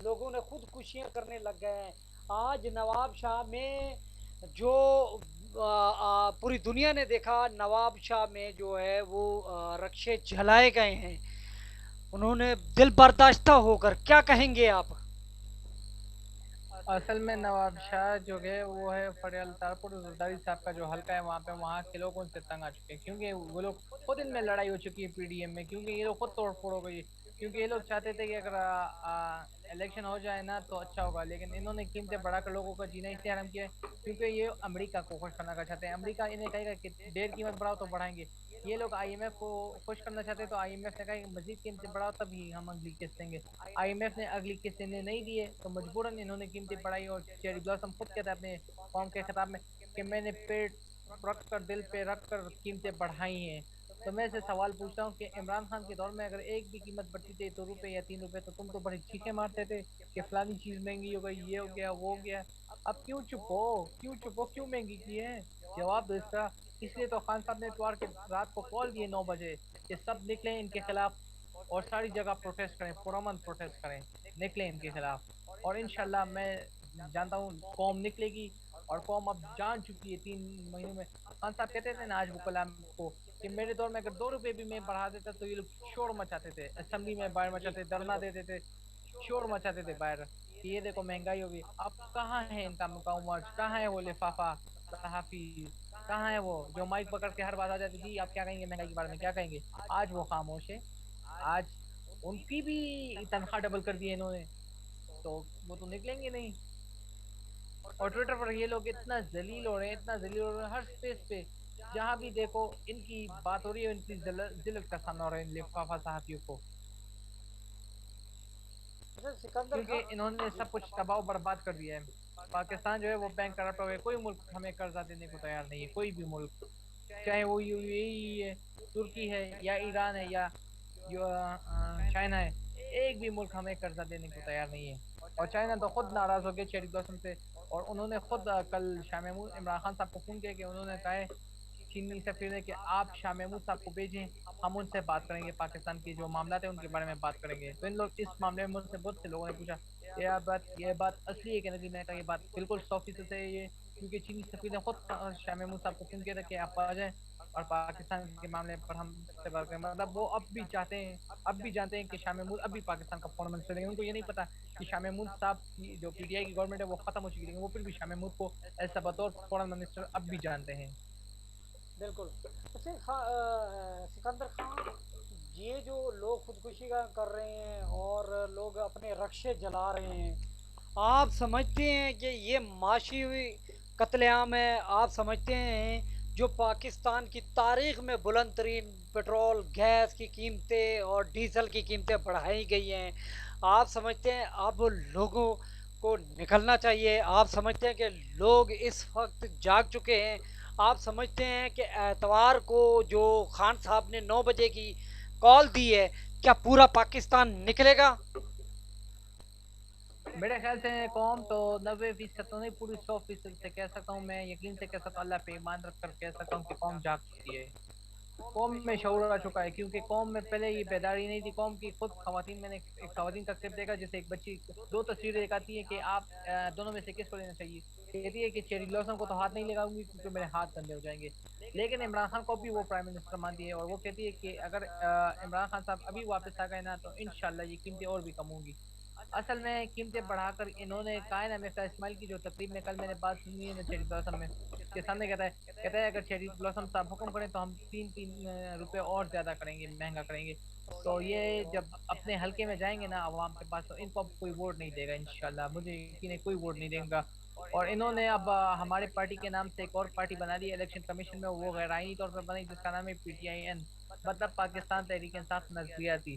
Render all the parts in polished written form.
لوگوں نے خودکشیاں کرنے لگ گئے ہیں. آج نواب شاہ میں جو پوری دنیا نے دیکھا، نواب شاہ میں جو ہے وہ رقشے جلائے گئے ہیں. انہوں نے دل برداشتہ ہو کر کیا کہیں گے آپ؟ اصل میں نواب شاہ جو ہے وہ ہے فریال تارپور زرداری صاحب کا جو حلقہ ہے وہاں پہ، وہاں کے لوگ ان سے تنگ آ چکے ہیں، کیونکہ وہ لوگ خود ان میں لڑائی ہو چکی ہے پی ڈی ایم میں، کیونکہ یہ لوگ خود توڑ پھوڑ ہو گئی. کیونکہ یہ لوگ چاہتے تھے کہ اگر الیکشن ہو جائے نا تو اچھا ہوگا، لیکن انہوں نے قیمتیں بڑھا کر لوگوں کا جینا اس لیے حرام کیا ہے کیونکہ یہ امریکہ کو خوش کرنا کا چاہتے ہیں. امریکہ انہیں کہے گا کہ ڈیر قیمت بڑھاؤ تو بڑھائیں گے. یہ لوگ آئی ایم ایف کو خوش کرنا چاہتے تو آئی ایم ایف نے کہا کہ مزید قیمتیں بڑھاؤ تبھی ہم اگلی قسط دیں گے. آئی ایم ایف نے اگلی قسط انہیں نہیں دیے تو مجبوراً انہوں نے قیمتیں بڑھائی. اور چیری بلاسم خود کہتا ہے اپنے قوم کے خطاب میں کہ میں نے پیٹ رکھ کر دل پہ رکھ کر قیمتیں بڑھائی ہیں. تو میں سے سوال پوچھتا ہوں کہ عمران خان کے دور میں اگر ایک بھی قیمت بڑھتی تھی 2 روپے یا 3 روپے تو تم تو بڑی چیخیں مارتے تھے کہ فلانی چیز مہنگی ہو گئی، یہ ہو گیا وہ ہو گیا. اب کیوں چپ ہو؟ کیوں چپ ہو؟ کیوں مہنگی کی ہے؟ جواب دو اس کا. اس لیے تو خان صاحب نے اتوار کے رات کو کال دیے 9 بجے کہ سب نکلیں ان کے خلاف اور ساری جگہ پروٹیسٹ کریں، پرامن پروٹیسٹ کریں، نکلیں ان کے خلاف. اور انشاءاللہ میں جانتا ہوں قوم نکلے گی، اور قوم اب جان چکی ہے 3 مہینوں میں. خان صاحب کہتے تھے نا آج وہ کلام کو کہ میرے دور میں اگر 2 روپے بھی میں بڑھا دیتا تو یہ لوگ شور مچاتے تھے، اسمبلی میں باہر جی مچاتے، دھرنا دیتے تھے، شور مچاتے تھے باہر کہ یہ دیکھو مہنگائی ہوگی. اب کہاں ہے ان کا مقامات؟ کہاں ہے وہ لفافہ صحافی؟ کہاں ہے وہ جو مائک پکڑ کے ہر بات آ جاتی جی آپ کیا کہیں گے مہنگائی کے بارے میں، کیا کہیں گے؟ آج وہ خاموش ہے. آج ان کی بھی تنخواہ ڈبل کر دی ہے انہوں نے، تو وہ تو نکلیں گے نہیں. اور ٹویٹر پر یہ لوگ اتنا ذلیل ہو رہے ہیں، اتنا ذلیل ہو رہے ہیں، ہر سپیس پہ جہاں بھی دیکھو ان کی بات ہو رہی ہے، ان کی ذلت کا سامنا ہو رہا ہے ان لفافہ صحافیوں کو. اچھا سکندر کیونکہ انہوں خان نے جی. سب کچھ تباہ و برباد کر دیا ہے. پاکستان جو ہے وہ بینک کرپٹ ہو گئے، کوئی ملک ہمیں قرضہ دینے کو تیار نہیں ہے، کوئی بھی ملک، چاہے وہ یو اے ای ہے، ترکی ہے، یا ایران ہے، یا جو چائنا ہے. ایک بھی ملک ہمیں قرضہ دینے کو تیار نہیں ہے. اور چائنا تو خود ناراض ہو گئے چیری بلاسم سے، اور انہوں نے خود کل شاہ محمود عمران خان صاحب کو فون کیا کہ انہوں نے کہا ہے چینی سفیر نے کہ آپ شاہ محمود صاحب کو بھیجیں، ہم ان سے بات کریں گے، پاکستان کی جو معاملات ہیں ان کے بارے میں بات کریں گے. تو ان لوگ اس معاملے میں مجھ سے بہت سے لوگوں نے پوچھا یہ بات اصلی ہے کہ نہیں. میں نے کہا یہ بات بالکل 100% سے یہ، کیونکہ چینی سفیر نے خود شاہ محمود صاحب کو فون کیا تھا کہ آپ آ جائیں اور پاکستان کے معاملے پر ہم سے بات کریں. مطلب وہ اب بھی چاہتے ہیں، اب بھی جانتے ہیں کہ شاہ محمود اب بھی پاکستان کا فورن منسٹر ہے. ان کو یہ نہیں پتا کہ شاہ محمود صاحب کی جو پی ٹی آئی کی گورنمنٹ ہے وہ ختم ہو چکی ہے، لیکن وہ پھر بھی شاہ محمود کو ایسا بطور فورن منسٹر اب بھی جانتے ہیں. بالکل. اچھا سکندر خان، یہ جو لوگ خودکشی کا کر رہے ہیں اور لوگ اپنے رقشے جلا رہے ہیں، آپ سمجھتے ہیں کہ یہ معاشی قتل عام ہے؟ آپ سمجھتے ہیں جو پاکستان کی تاریخ میں بلند ترین پٹرول گیس کی قیمتیں اور ڈیزل کی قیمتیں بڑھائی گئی ہیں، آپ سمجھتے ہیں اب لوگوں کو نکلنا چاہیے؟ آپ سمجھتے ہیں کہ لوگ اس وقت جاگ چکے ہیں؟ آپ سمجھتے ہیں کہ اتوار کو جو خان صاحب نے 9 بجے کی کال دی ہے، کیا پورا پاکستان نکلے گا؟ میرے خیال سے قوم تو 90% تو نہیں، پوری 100% سے کہہ سکتا ہوں میں، یقین سے کہہ سکتا ہوں، اللہ پہ ایمان رکھ کر کہہ سکتا ہوں کہ قوم جاگ چکی ہے. قوم میں شعور آ چکا ہے، کیونکہ قوم میں پہلے یہ بیداری نہیں تھی. قوم کی خود خواتین، میں نے ایک خواتین کا کلپ دیکھا جیسے ایک بچی 2 تصویریں دکھاتی ہے کہ آپ دونوں میں سے کس کو لینا چاہیے. کہتی ہے کہ چیری بلاسم کو تو ہاتھ نہیں لگاؤں گی کیونکہ میرے ہاتھ گندے ہو جائیں گے. لیکن عمران خان کو بھی وہ پرائم منسٹر مانتی ہے، اور وہ کہتی ہے کہ اگر عمران خان صاحب ابھی واپس آ گئے نا تو انشاءاللہ یہ قیمتیں اور بھی کم ہوں گی. اصل میں قیمتیں بڑھا کر انہوں نے کہا ہے نا. مرزا اسماعیل کی جو تقریب میں کل میں نے بات سنی ہے نا چیری بلاسم میں، اس کے سامنے کہتا ہے اگر چیری بلاسم صاحب حکم کریں تو ہم 3 روپے اور زیادہ کریں گے، مہنگا کریں گے. تو یہ جب اپنے حلقے میں جائیں گے نا عوام کے پاس تو ان کو اب کوئی ووٹ نہیں دے گا انشاءاللہ، مجھے یقین ہے کوئی ووٹ نہیں دے گا. اور انہوں نے اب ہمارے پارٹی کے نام سے ایک اور پارٹی بنا دی الیکشن کمیشن میں، وہ غیر آئینی طور پر بنی جس کا نام ہے پی ٹی آئی این، مطلب پاکستان تحریک انصاف نظریاتی.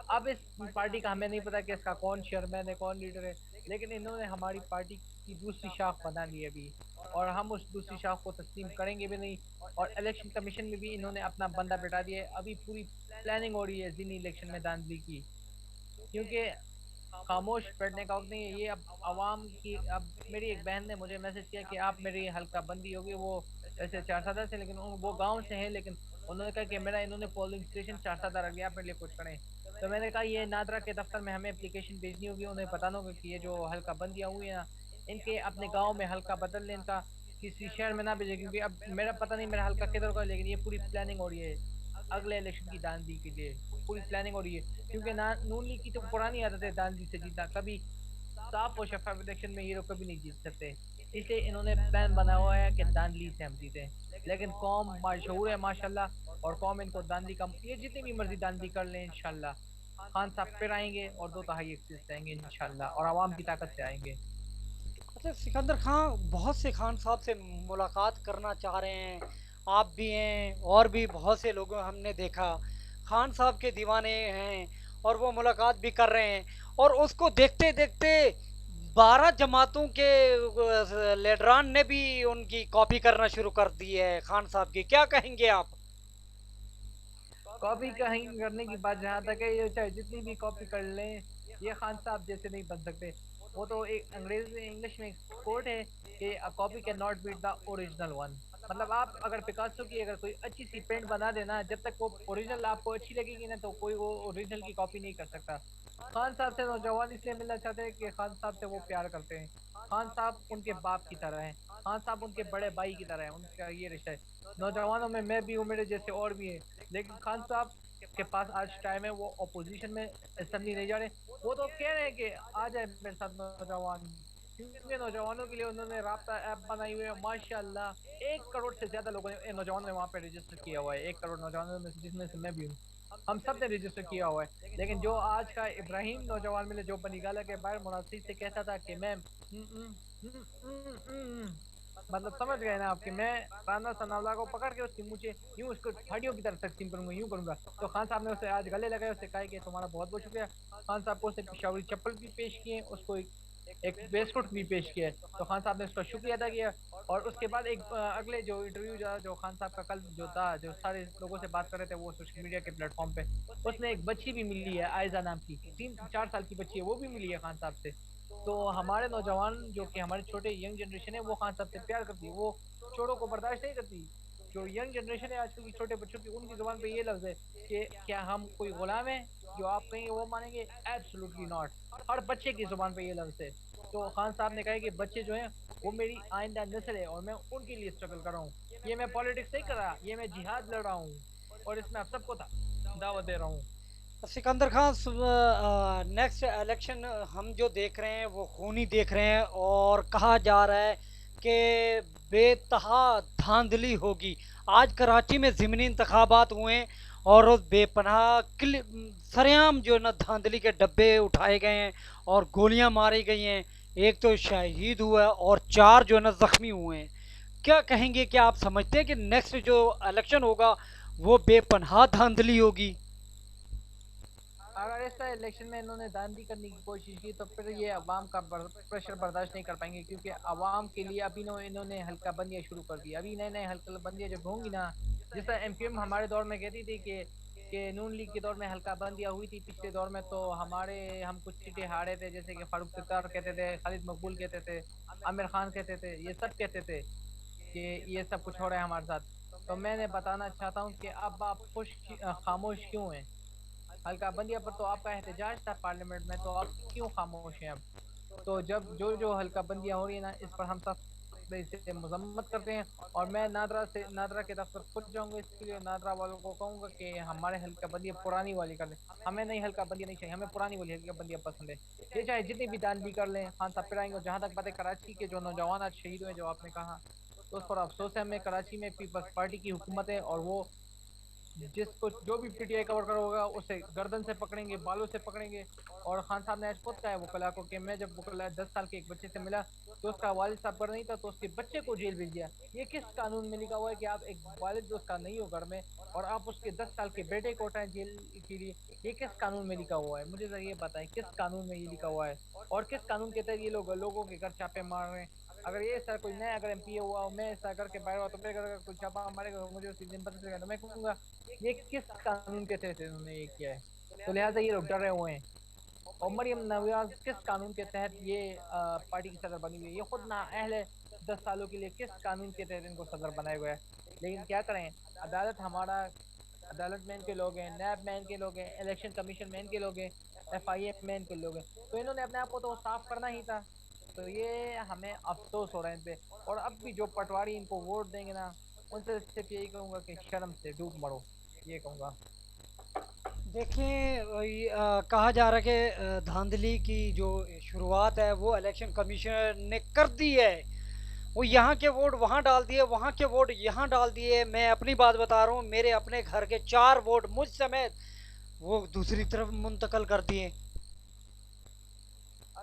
اب اس پارٹی کا ہمیں نہیں پتا کہ اس کا کون چیئرمین ہے، کون لیڈر ہے، لیکن انہوں نے ہماری پارٹی کی دوسری شاخ بنا لی ابھی، اور ہم اس دوسری شاخ کو تسلیم کریں گے بھی نہیں. اور الیکشن کمیشن میں بھی انہوں نے اپنا بندہ بٹھا دیا ہے. ابھی پوری پلاننگ ہو رہی ہے ضمنی الیکشن میں داندلی کی، کیونکہ خاموش بیٹھنے کا وقت نہیں ہے یہ. اب عوام کی، اب میری ایک بہن نے مجھے میسج کیا کہ آپ میری حلقہ بندی ہوگی، وہ ویسے 4 سادہ سے لیکن وہ گاؤں سے ہیں، لیکن انہوں نے کہا کہ میرا انہوں نے پولنگ اسٹیشن 4 سادہ رکھ دیا، آپ میرے لیے کچھ کریں. تو میں نے کہا یہ نادرا کے دفتر میں ہمیں اپلیکیشن بھیجنی ہوگی، انہیں بتانا ہوگا کہ یہ جو حلقہ بندیاں ہوئی ہیں نا، ان کے اپنے گاؤں میں حلقہ بدل لیں، ان کا کسی شہر میں نہ بھیجے، کیونکہ اب میرا پتہ نہیں میرا حلقہ کدھر ہوگا، لیکن یہ پوری پلاننگ ہو رہی ہے اگلے الیکشن کی داندھی کے لیے، پوری پلاننگ ہو رہی ہے، کیونکہ نون لیگ کی تو پرانی عادت ہے داندھی سے جیتنا، کبھی صاف و شفاف الیکشن میں یہ لوگ کبھی نہیں جیت سکتے، اس لیے انہوں نے پلان بنا ہوا ہے کہ داندلی سے ہم جیتیں، لیکن قوم مشہور ہے ماشاءاللہ، اور قوم ان کو داندلی کا یہ جتنی بھی مرضی داندلی کر لیں انشاءاللہ خان صاحب پھر آئیں گے اور 2 تہائی ایکسس آئیں گے انشاءاللہ، اور عوام کی طاقت سے آئیں گے۔ اچھا سکندر خان بہت سے خان صاحب سے ملاقات کرنا چاہ رہے ہیں، آپ بھی ہیں اور بھی بہت سے لوگوں ہم نے دیکھا خان صاحب کے دیوانے ہیں، اور وہ ملاقات بھی کر رہے ہیں، اور اس کو دیکھتے دیکھتے 12 جماعتوں کے لیڈران نے بھی ان کی کاپی کرنا شروع کر دی ہے خان صاحب کی، کیا کہیں گے آپ؟ کاپی کہیں کرنے کی بات جہاں تک ہے، یہ چاہے جتنی بھی کاپی کر لیں یہ خان صاحب جیسے نہیں بن سکتے، وہ تو ایک انگلش میں ایک کوٹ ہے کہ copy can not beat the original one, مطلب آپ اگر پکاسو کی اگر کوئی اچھی سی پینٹ بنا دینا، جب تک وہ اوریجنل آپ کو اچھی لگے گی نا تو کوئی وہ اوریجنل کی کاپی نہیں کر سکتا۔ خان صاحب سے نوجوان اس لیے ملنا چاہتے ہیں کہ خان صاحب سے وہ پیار کرتے ہیں، خان صاحب ان کے باپ کی طرح ہیں، خان صاحب ان کے بڑے بھائی کی طرح ہیں، ان کا یہ رشتہ ہے، نوجوانوں میں بھی ہوں، میرے جیسے اور بھی ہیں، لیکن خان صاحب کے پاس آج ٹائم ہے، وہ اپوزیشن میں اسمبلی نہیں جا رہے، وہ تو کہہ رہے ہیں کہ آ جائے میرے ساتھ نوجوان، کیونکہ نوجوانوں کے لیے انہوں نے رابطہ ایپ بنائی ہوئی ہے ماشاء اللہ، 1 کروڑ سے زیادہ لوگوں نے نوجوانوں نے وہاں پہ رجسٹر کیا ہوا ہے، 1 کروڑ نوجوانوں میں سے جس میں سے میں بھی ہوں، ہم سب نے رجسٹر کیا ہوا ہے، لیکن جو آج کا ابراہیم نوجوان ملے جو بنی گالا کے باہر مناسب سے کہتا تھا کہ میں مطلب سمجھ گئے نا آپ کہ میں رانا ثناءاللہ کو پکڑ کے اس کی مجھے یوں اس کو ہڈیوں کی طرف تقسیم کروں گا، یوں کروں گا، تو خان صاحب نے اسے آج گلے لگائے، اسے کہا کہ تمہارا بہت بہت شکریہ، خان صاحب کو اسے پشاوری چپل بھی پیش کیے، اس کو ایک بیسکٹ بھی پیش کیا ہے، تو خان صاحب نے اس کا شکریہ ادا کیا، اور اس کے بعد ایک اگلے جو انٹرویو جو خان صاحب کا کل جو تھا جو سارے لوگوں سے بات کر رہے تھے وہ سوشل میڈیا کے پلیٹ فارم پہ، اس نے ایک بچی بھی ملی ہے آئزہ نام کی، 3-4 سال کی بچی ہے، وہ بھی ملی ہے خان صاحب سے، تو ہمارے نوجوان جو کہ ہمارے چھوٹے ینگ جنریشن ہے وہ خان صاحب سے پیار کرتی ہے، وہ چوروں کو برداشت نہیں کرتی، جو ینگ جنریشن ہے آج کل کی چھوٹے بچوں کی، ان کی زبان پہ یہ لفظ ہے کہ کیا ہم کوئی غلام ہیں جو آپ کہیں گے وہ مانیں گے، ایبسولوٹلی ناٹ، ہر بچے کی زبان پہ یہ لفظ ہے، تو خان صاحب نے کہا کہ بچے جو ہیں وہ میری آئندہ نسل ہے اور میں ان کے لیے اسٹرگل کر رہا ہوں، یہ میں پالیٹکس نہیں کر رہا، یہ میں جہاد لڑ رہا ہوں، اور اس میں آپ سب کو دعوت دے رہا ہوں۔ سکندر خان نیکسٹ الیکشن ہم جو دیکھ رہے ہیں وہ خونی دیکھ رہے ہیں، اور کہا جا رہا ہے کہ بے تہا دھاندلی ہوگی، آج کراچی میں ضمنی انتخابات ہوئے ہیں، اور اس بے پناہ سریام جو ہے نا دھاندلی کے ڈبے اٹھائے گئے ہیں اور گولیاں ماری گئی ہیں، ایک تو شہید ہوا ہے اور 4 جو ہے نا زخمی ہوئے ہیں، کیا کہیں گے؟ کیا آپ سمجھتے ہیں کہ نیکسٹ جو الیکشن ہوگا وہ بے پناہ دھاندلی ہوگی؟ اگر اس طرح الیکشن میں انہوں نے داندلی کرنے کی کوشش کی تو پھر یہ عوام کا پریشر برداشت نہیں کر پائیں گے، کیونکہ عوام کے لیے ابھی انہوں نے حلقہ بندیاں شروع کر دی، ابھی نئے نئے حلقہ بندیاں جب ہوں گی نا، جس طرح ایم کیو ایم ہمارے دور میں کہتی تھی کہ نون لیگ کے دور میں حلقہ بندیاں ہوئی تھی پچھلے دور میں، تو ہم کچھ سیٹیں ہارے تھے، جیسے کہ فاروق ستار کہتے تھے، خالد مقبول کہتے تھے، عامر خان کہتے تھے، یہ سب کہتے تھے کہ یہ سب کچھ ہو رہا ہے ہمارے ساتھ، تو میں نے بتانا چاہتا ہوں کہ اب آپ خاموش کیوں ہیں؟ حلقہ بندیہ پر تو آپ کا احتجاج تھا پارلیمنٹ میں، تو آپ کیوں خاموش ہیں اب؟ تو جب جو حلقہ بندیاں ہو رہی ہیں نا اس پر ہم سب سے مذمت کرتے ہیں، اور میں نادرا کے دفتر خود جاؤں گا، اس کے لیے نادرا والوں کو کہوں گا کہ ہمارے حلقہ بندیاں پرانی والی کر دیں، ہمیں نئی حلقہ بندیاں نہیں چاہیے، ہمیں پرانی والی حلقہ بندیاں پسند ہے، یہ چاہے جتنی بھی دان بھی کر لیں خان صاحب پھر آئیں گے، جہاں تک بات ہے کراچی کے جو نوجوان آج شہید ہوئے جو آپ نے کہا، تو اس پر افسوس ہے، ہمیں کراچی میں پیپلز پارٹی کی حکومت ہے، اور وہ جس کو جو بھی پی ٹی آئی کور کرا ہوگا اسے گردن سے پکڑیں گے، بالوں سے پکڑیں گے، اور خان صاحب نے آج خود کہا ہے وکلا کو کہ میں جب وکلا 10 سال کے ایک بچے سے ملا تو اس کا والد صاحب گھر نہیں تھا تو اس کے بچے کو جیل بھیج دیا، یہ کس قانون میں لکھا ہوا ہے کہ آپ ایک والد جو اس کا نہیں ہو گھر میں اور آپ اس کے 10 سال کے بیٹے کو اٹھائیں جیل کے لیے، یہ کس قانون میں لکھا ہوا ہے؟ مجھے ذرا یہ بتائیں کس قانون میں یہ لکھا ہوا ہے، اور کس قانون کے تحت یہ لوگوں کے گھر چھاپے مار رہے ہیں؟ اگر یہ سر کوئی نیا اگر ایم پی اے ہوا ہو، میں ایسا کر کے باہر ہوا تو میرے گھر کوئی چھاپا مارے گا مجھے اس کی ذمہ داری لے گا، تو میں کہوں گا یہ کس قانون کے تحت انہوں نے یہ کیا ہے؟ تو لہٰذا یہ لوگ ڈرے ہوئے ہیں، اور مریم نواز کس قانون کے تحت یہ پارٹی کی صدر بنی ہوئی ہے؟ یہ خود نااہل ہے، 10 سالوں کے لیے کس قانون کے تحت ان کو صدر بنایا ہوا ہے؟ لیکن کیا کریں، عدالت ہمارا عدالت میں ان کے لوگ ہیں، نیب میں ان کے لوگ ہیں، الیکشن کمیشن میں ان کے لوگ ہیں، ایف آئی اے میں ان کے لوگ ہیں، تو انہوں نے اپنے آپ کو تو صاف کرنا ہی تھا. تو یہ ہمیں افسوس ہو رہا ہے ان پہ. اور اب بھی جو پٹواری ان کو ووٹ دیں گے نا، ان سے صرف یہی کہوں گا کہ شرم سے ڈوب مرو، یہ کہوں گا. دیکھیں کہا جا رہا ہے کہ دھاندلی کی جو شروعات ہے وہ الیکشن کمیشن نے کر دی ہے. وہ یہاں کے ووٹ وہاں ڈال دیے، وہاں کے ووٹ یہاں ڈال دیے. میں اپنی بات بتا رہا ہوں، میرے اپنے گھر کے 4 ووٹ مجھ سمیت وہ دوسری طرف منتقل کر دیے.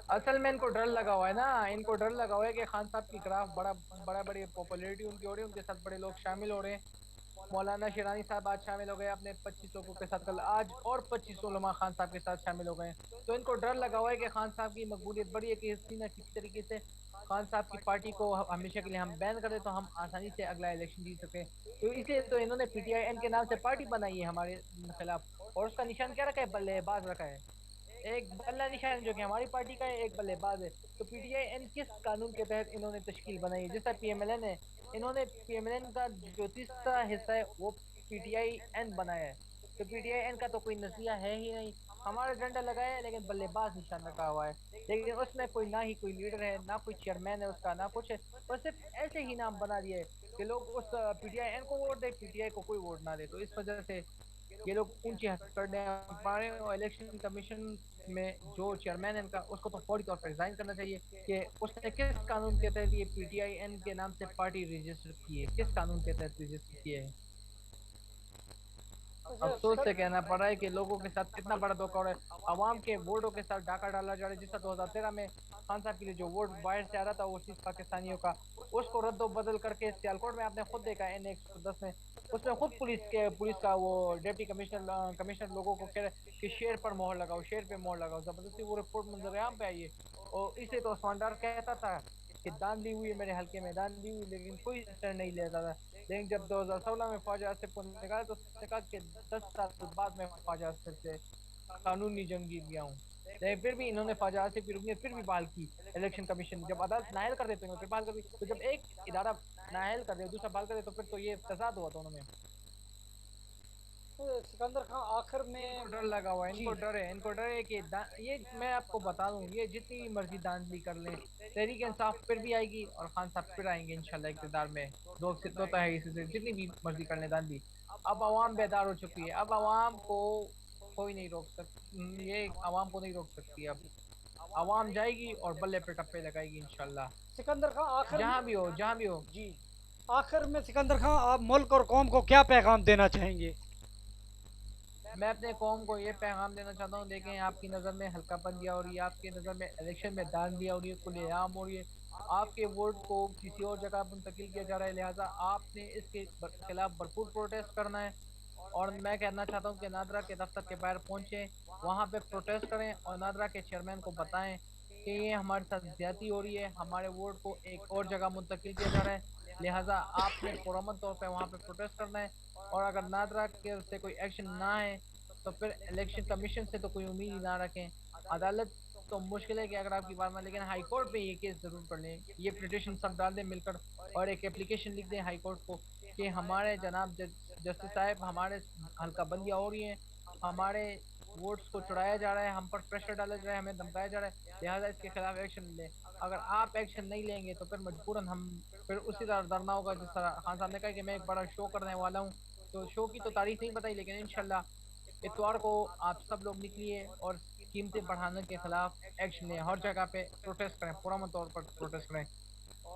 اصل میں ان کو ڈر لگا ہوا ہے نا، ان کو ڈر لگا ہوا ہے کہ خان صاحب کی گراف بڑا بڑی پاپولیرٹی ان کی ہو رہی ہے، ان کے ساتھ بڑے لوگ شامل ہو رہے ہیں. مولانا شیرانی صاحب آج شامل ہو گئے اپنے 25 لوگوں کے ساتھ، کل آج اور 25 علماء خان صاحب کے ساتھ شامل ہو گئے ہیں. تو ان کو ڈر لگا ہوا ہے کہ خان صاحب کی مقبولیت بڑی ہے کہ کسی نہ کسی طریقے سے خان صاحب کی پارٹی کو ہمیشہ کے لیے ہم بین کر دیں تو ہم آسانی سے اگلا الیکشن جیت سکیں. تو اس لیے تو انہوں نے پی ٹی آئی این کے نام سے پارٹی بنائی ہے ہمارے خلاف. اور اس کا نشان کیا رکھا ہے؟ بلے باز رکھا ہے. ایک بلہ نشان جو کہ ہماری پارٹی کا ہے، ایک بلے باز ہے. تو پی ٹی آئی این کس قانون کے تحت انہوں نے تشکیل بنائی ہے؟ جس طرح پی ایم ایل این ہے، انہوں نے پی ایم ایل این کا جو تیسرا حصہ ہے وہ پی ٹی آئی این بنایا ہے. تو پی ٹی آئی این کا تو کوئی نظریہ ہے ہی نہیں. ہمارا جھنڈا لگایا ہے لیکن بلے باز نشان رکھا ہوا ہے. لیکن اس میں کوئی نہ ہی کوئی لیڈر ہے، نہ کوئی چیئرمین ہے اس کا، نہ کچھ ہے. بس صرف ایسے ہی نام بنا دیے کہ لوگ اس پی ٹی آئی این کو vote they, P T I کو کوئی ووٹ نہ دے. تو اس وجہ سے یہ لوگ اونچی حرکت کرنے پا رہے ہیں. اور الیکشن کمیشن میں جو چیئرمین ہے ان کا، اس کو تو فوری طور پر ریزائن کرنا چاہیے کہ اس نے کس قانون کے تحت یہ پی ٹی آئی این کے نام سے پارٹی رجسٹر کی ہے، کس قانون کے تحت رجسٹر کیے ہے. افسوس سے کہنا پڑ رہا ہے کہ لوگوں کے ساتھ کتنا بڑا دھوکہ ہو رہا ہے. عوام کے ووٹوں کے ساتھ ڈاکہ ڈالا جا رہا ہے. جس طرح 2013 میں خان صاحب کے لیے جو ووٹ باہر سے آ رہا تھا وہ چیز پاکستانیوں کا، اس کو رد و بدل کر کے سیالکوٹ میں آپ نے خود دیکھا این 110 میں، اس میں خود پولیس کا وہ ڈپٹی کمشنر لوگوں کو کہہ رہے کہ شیر پر مہر لگاؤ، شیر پہ مہر لگاؤ. زبردستی وہ رپورٹ منظر عام پہ آئی ہے. اور اسے تو عثمان ڈار کہتا تھا کہ دان دی ہوئی ہے میرے حلقے میں، دان دی ہوئی، لیکن کوئی اسٹینڈ نہیں لیتا تھا. لیکن جب 2016 میں خواجہ آصف کو نکالا تو اس نے کہا کہ 10 سال بعد میں خواجہ آصف سے قانونی جنگ جیت گیا ہوں. لیکن پھر بھی انہوں نے خواجہ آصف کی رکنیت پھر بھی بحال کی. الیکشن کمیشن جب عدالت نااہل کر دیتے ہیں پھر بحال کر دی. تو جب ایک ادارہ نااہل کر دے دوسرا بحال کر دے تو پھر تو یہ تضاد ہوا دونوں میں. سکندر خان آخر میں ان کو ڈر لگا ہوا ہے، ان جی کو ڈر ہے، ان کو ڈر ہے کہ یہ میں آپ کو بتا دوں یہ جتنی مرضی داندلی کر لیں، تحریک انصاف پھر بھی آئے گی اور خان صاحب پھر آئیں گے انشاءاللہ اقتدار میں. دو تہائی سے جتنی بھی مرضی کر لیں داندلی. اب عوام بیدار ہو چکی ہے. اب عوام کو کوئی نہیں روک سکتا، یہ عوام کو نہیں روک سکتی. اب عوام جائے گی اور بلے پہ ٹپے لگائے گی انشاءاللہ، سکندر خان آخر جہاں میں بھی ہو جہاں بھی ہو. جی آخر میں سکندر خان آپ ملک اور قوم کو کیا پیغام دینا چاہیں گے؟ میں اپنے قوم کو یہ پیغام دینا چاہتا ہوں، دیکھیں آپ کی نظر میں ہلکا بندیاں ہو رہی ہے، آپ کی نظر میں الیکشن میں داندلیاں ہو رہی ہے، کھلے عام ہو رہی ہے، آپ کے ووٹ کو کسی اور جگہ منتقل کیا جا رہا ہے. لہٰذا آپ نے اس کے خلاف بھرپور پروٹیسٹ کرنا ہے. اور میں کہنا چاہتا ہوں کہ نادرا کے دفتر کے باہر پہنچیں، وہاں پہ پروٹیسٹ کریں اور نادرا کے چیئرمین کو بتائیں کہ یہ ہمارے ساتھ زیادتی ہو رہی ہے، ہمارے ووٹ کو ایک اور جگہ منتقل کیا جا رہا ہے. لہٰذا آپ نے پرامن طور پہ وہاں پہ پروٹیسٹ کرنا ہے. اور اگر نادرا کے سے کوئی ایکشن نہ ہے تو پھر الیکشن کمیشن سے تو کوئی امید ہی نہ رکھیں. عدالت تو مشکل ہے کہ اگر آپ کی بات مان، لیکن ہائی کورٹ پہ یہ کیس ضرور کر لیں، یہ پٹیشن سب ڈال دیں مل کر اور ایک اپلیکیشن لکھ دیں ہائی کورٹ کو کہ ہمارے جناب جسٹس صاحب ہمارے ہلکا بندیاں ہو رہی ہیں، ہمارے ووٹس کو چڑھایا جا رہا ہے، ہم پر پریشر ڈالا جا رہا ہے، ہمیں دھمکایا جا رہا ہے. لہٰذا اس کے خلاف ایکشن لیں. اگر آپ ایکشن نہیں لیں گے تو پھر مجبوراً ہم پھر اسی طرح دھرنا ہوگا جس طرح خان صاحب نے کہا کہ میں ایک بڑا شو کرنے والا ہوں. تو شو کی تو تاریخ نہیں بتائی لیکن انشاءاللہ اتوار کو آپ سب لوگ نکلیے اور قیمتیں بڑھانے کے خلاف ایکشن لیں. ہر جگہ پہ پروٹیسٹ کریں، پرامن طور پر پروٹیسٹ کریں.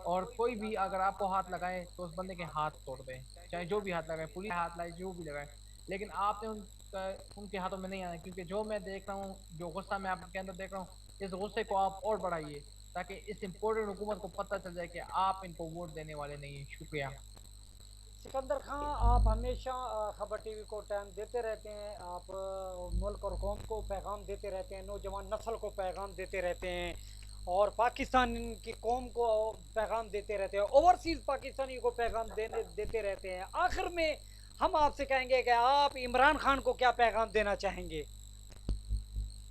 اور کوئی بھی اگر آپ کو ہاتھ لگائے تو اس بندے کے ہاتھ توڑ دیں، چاہے جو بھی ہاتھ لگائے، پولیس ہاتھ لائے، جو بھی لگائے. لیکن آپ نے ان کے ہاتھوں میں نہیں آنا، کیونکہ جو میں دیکھ رہا ہوں، جو غصہ میں آپ کے اندر دیکھ رہا ہوں، اس غصے کو آپ اور بڑھائیے تاکہ اس امپورٹنٹ حکومت کو پتہ چل جائے کہ آپ ان کو ووٹ دینے والے نہیں ہیں. شکریہ. سکندر خان آپ ہمیشہ خبر ٹی وی کو ٹائم دیتے رہتے ہیں، آپ ملک اور قوم کو پیغام دیتے رہتے ہیں، نوجوان نسل کو پیغام دیتے رہتے ہیں اور پاکستان کی قوم کو پیغام دیتے رہتے ہیں، اوورسیز پاکستانی کو پیغام دیتے رہتے ہیں. آخر میں ہم آپ سے کہیں گے کہ آپ عمران خان کو کیا پیغام دینا چاہیں گے؟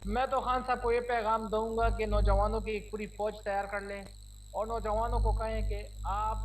میں تو خان صاحب کو یہ پیغام دوں گا کہ نوجوانوں کی ایک پوری فوج تیار کر لیں اور نوجوانوں کو کہیں کہ آپ